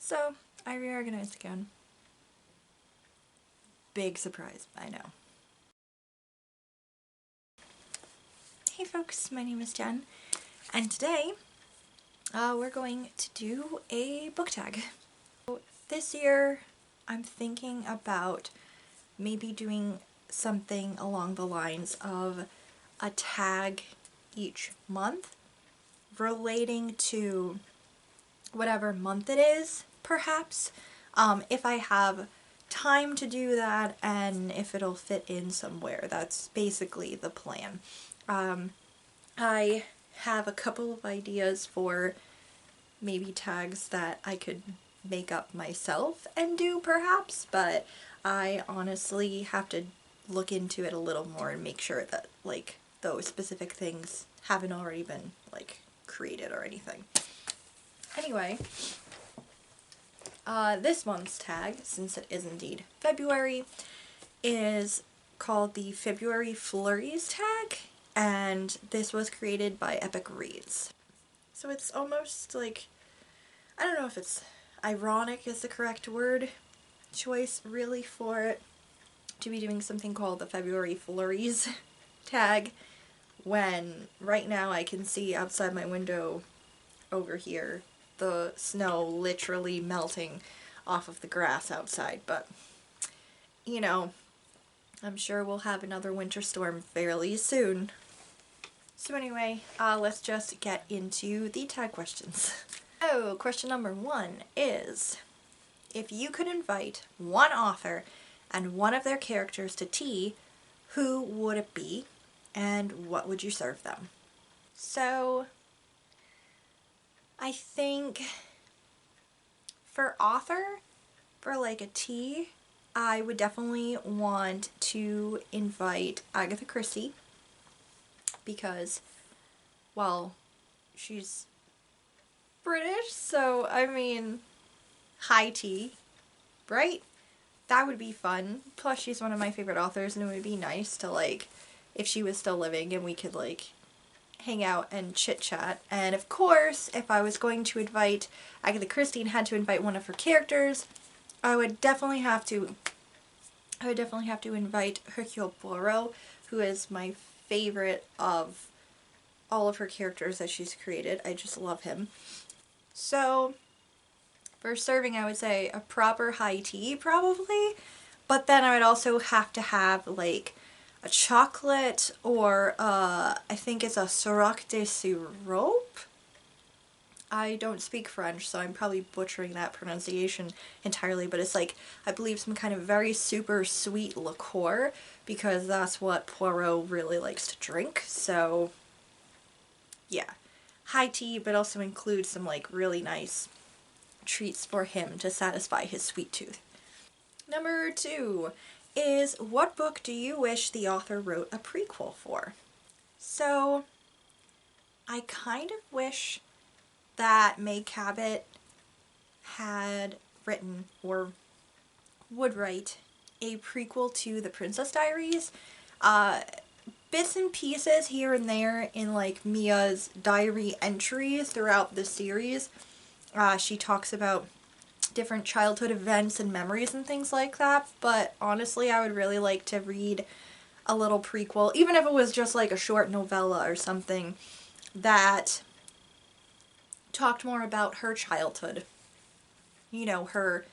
So, I reorganized again. Big surprise, I know. Hey folks, my name is Jen, and today we're going to do a book tag. So this year I'm thinking about maybe doing something along the lines of a tag each month relating to whatever month it is, perhaps, if I have time to do that and if it'll fit in somewhere. That's basically the plan. I have a couple of ideas for maybe tags that I could make up myself and do perhaps, but I honestly have to look into it a little more and make sure that like those specific things haven't already been like created or anything. Anyway, this month's tag, since it is indeed February, is called the February Flurries Tag, and this was created by Epic Reads. So it's almost like, I don't know if it's ironic is the correct word choice really for it to be doing something called the February Flurries Tag, when right now I can see outside my window over here the snow literally melting off of the grass outside, but you know, I'm sure we'll have another winter storm fairly soon. So anyway, let's just get into the tag questions. Oh, question number 1 is, if you could invite one author and one of their characters to tea, who would it be and what would you serve them? So I think for author, for like a tea, I would definitely want to invite Agatha Christie because, well, she's British, so I mean, high tea, right? That would be fun. Plus she's one of my favorite authors and it would be nice to like, if she was still living and we could like hang out and chit chat. And of course, if I was going to invite Agatha Christie and had to invite one of her characters, I would definitely have to invite Hercule Poirot, who is my favorite of all of her characters that she's created. I just love him. So for serving, I would say a proper high tea probably, but then I would also have to have like a chocolate or I think it's a Sirop de Sirope. I don't speak French, so I'm probably butchering that pronunciation entirely, but it's like, I believe some kind of very super sweet liqueur, because that's what Poirot really likes to drink. So yeah, high tea, but also include some like really nice treats for him to satisfy his sweet tooth. Number 2 is, what book do you wish the author wrote a prequel for? So I kind of wish that May Cabot had written or would write a prequel to The Princess Diaries. Bits and pieces here and there in like Mia's diary entries throughout the series. She talks about different childhood events and memories and things like that, but honestly I would really like to read a little prequel, even if it was just like a short novella or something that talked more about her childhood. You know, her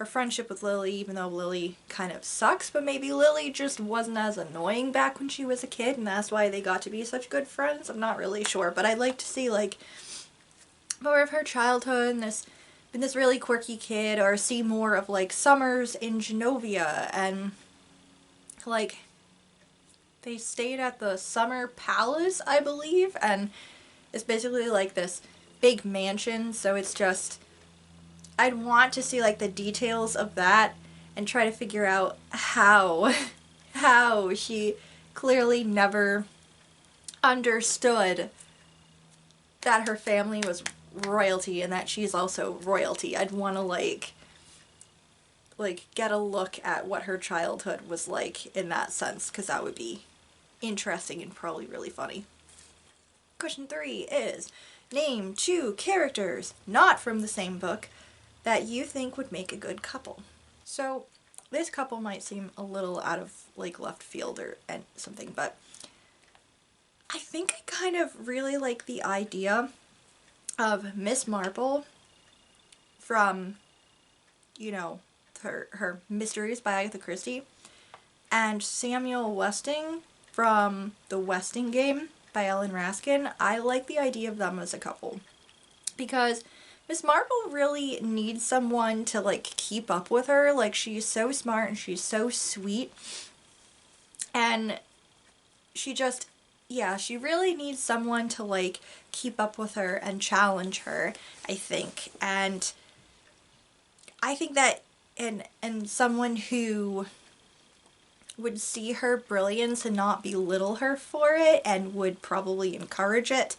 friendship with Lily, even though Lily kind of sucks, but maybe Lily just wasn't as annoying back when she was a kid and that's why they got to be such good friends. I'm not really sure, but I'd like to see like more of her childhood and this really quirky kid, or see more of like summers in Genovia, and like they stayed at the Summer Palace, I believe, and it's basically like this big mansion, so it's just, I'd want to see like the details of that and try to figure out how she clearly never understood that her family was royalty and that she's also royalty. I'd want to like get a look at what her childhood was like in that sense, because that would be interesting and probably really funny. Question 3 is, name 2 characters not from the same book that you think would make a good couple. So this couple might seem a little out of like left field or and something, but I think I kind of really like the idea of Miss Marple from, you know, her Mysteries by Agatha Christie, and Samuel Westing from The Westing Game by Ellen Raskin. I like the idea of them as a couple because Miss Marple really needs someone to like keep up with her. Like, she's so smart and she's so sweet, and she just, yeah, she really needs someone to like keep up with her and challenge her, I think. And I think that and someone who would see her brilliance and not belittle her for it and would probably encourage it.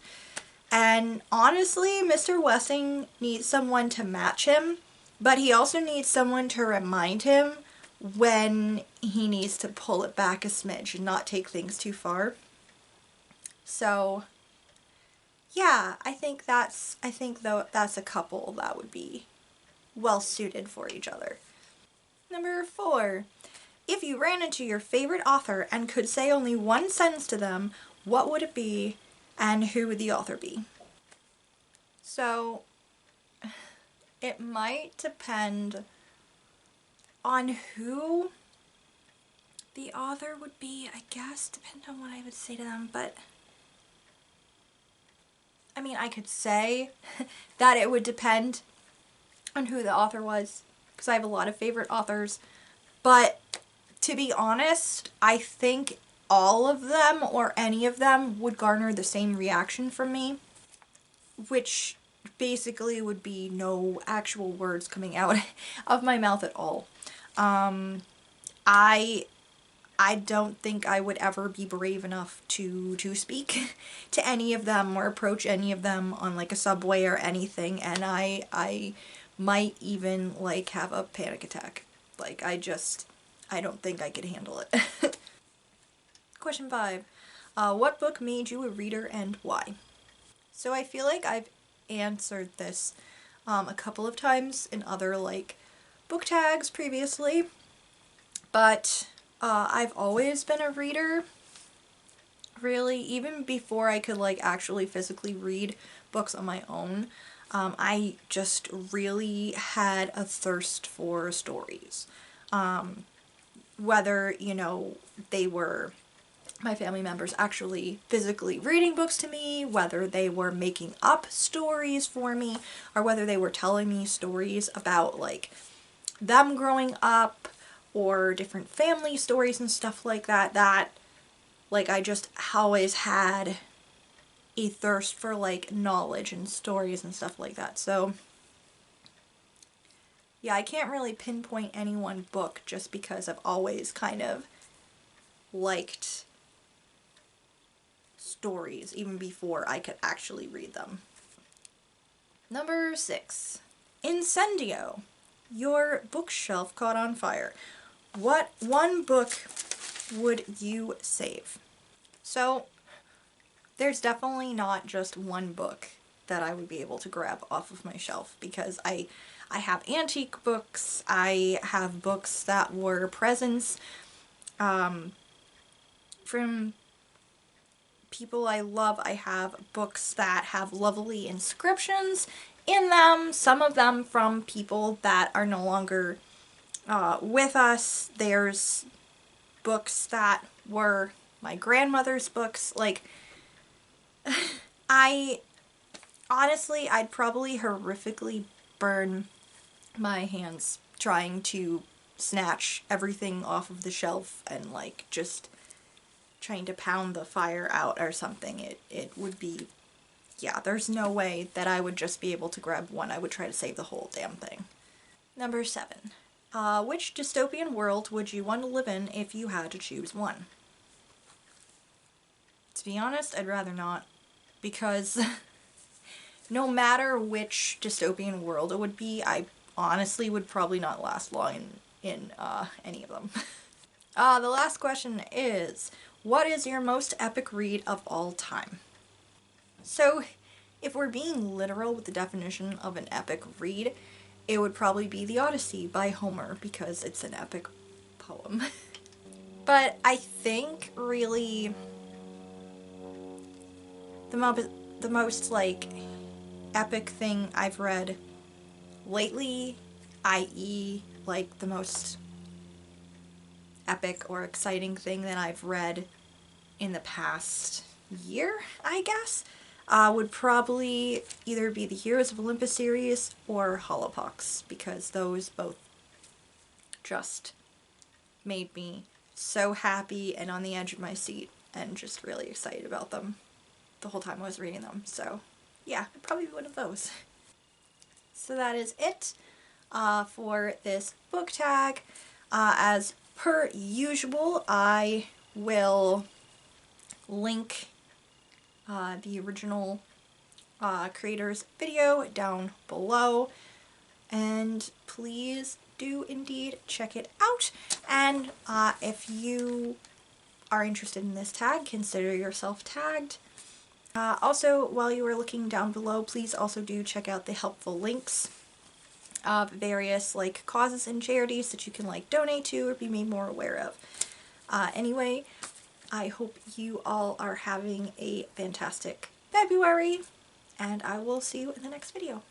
And honestly, Mr. Westing needs someone to match him, but he also needs someone to remind him when he needs to pull it back a smidge and not take things too far. So, yeah, I think that's a couple that would be well suited for each other. Number 4. If you ran into your favorite author and could say only one sentence to them, what would it be and who would the author be? So, it might depend on who the author would be, I guess, depend on what I would say to them, but I mean, I could say that it would depend on who the author was, because I have a lot of favorite authors, but to be honest, I think all of them or any of them would garner the same reaction from me, which basically would be no actual words coming out of my mouth at all. I don't think I would ever be brave enough to speak to any of them or approach any of them on like a subway or anything, and I might even like have a panic attack. Like, I don't think I could handle it. Question 5. What book made you a reader and why? So I feel like I've answered this a couple of times in other like book tags previously, but I've always been a reader, really, even before I could like actually physically read books on my own. I just really had a thirst for stories. Whether, you know, they were my family members actually physically reading books to me, whether they were making up stories for me, or whether they were telling me stories about like them growing up or different family stories and stuff like that, like I just always had a thirst for like knowledge and stories and stuff like that. So yeah, I can't really pinpoint any one book just because I've always kind of liked stories even before I could actually read them. Number 6. Incendio. Your bookshelf caught on fire. What one book would you save? So, there's definitely not just one book that I would be able to grab off of my shelf, because I have antique books, I have books that were presents from people I love. I have books that have lovely inscriptions in them, some of them from people that are no longer with us. There's books that were my grandmother's books. Like, I'd probably horrifically burn my hands trying to snatch everything off of the shelf and like just trying to pound the fire out or something. It would be, yeah, there's no way that I would just be able to grab one. I would try to save the whole damn thing. Number 7. Which dystopian world would you want to live in if you had to choose one? To be honest, I'd rather not, because no matter which dystopian world it would be, I honestly would probably not last long in any of them. The last question is, what is your most epic read of all time? So, if we're being literal with the definition of an epic read, it would probably be The Odyssey by Homer because it's an epic poem. But I think really the most like epic thing I've read lately, i.e. like the most epic or exciting thing that I've read in the past year, I guess, would probably either be the Heroes of Olympus series or Holopox, because those both just made me so happy and on the edge of my seat and just really excited about them the whole time I was reading them. So yeah, it'd probably be one of those. So that is it for this book tag. As per usual, I will link the original creator's video down below, and please do indeed check it out. And if you are interested in this tag, consider yourself tagged. Also, while you are looking down below, please also do check out the helpful links of various like causes and charities that you can like donate to or be made more aware of. Anyway, I hope you all are having a fantastic February, and I will see you in the next video.